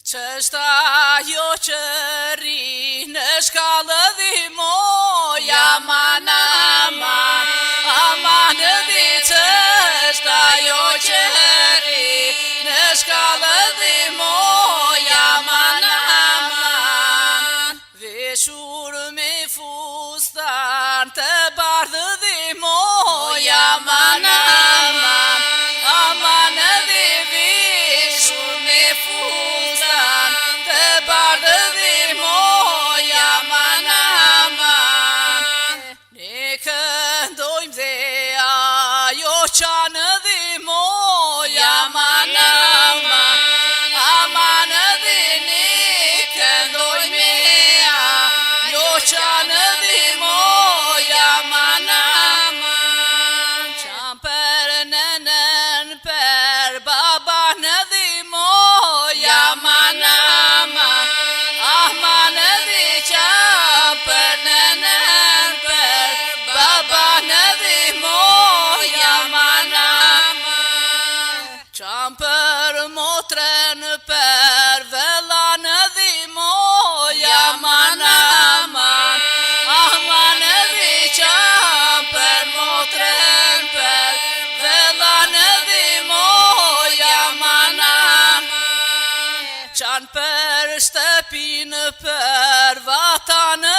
Qështa jo që ri në shkallë dhimoj, aman, aman, aman dhi. Qështa jo që ri në shkallë dhimoj, aman, aman. Veshur me fustan të bardhë dhimoj, aman, aman, aman dhi. Veshur me fustan të bardhë dhimoj, aman, aman. Ne këndojmë dhe ajo qanë dhimoj, aman, aman, aman dhi. Ne këndojmë ajo qanë dhimoj, aman, aman. Qam për nënën për baba në dhimoj, aman, aman, aman dhi. Qam për nënën për baba në dhimoj, aman, aman. Qam për motrën për vëlla në dhimoj, aman, aman, aman dhi. Qam për motrën për vëlla në dhimoj, aman, aman. Qan për shtëpinë për vata në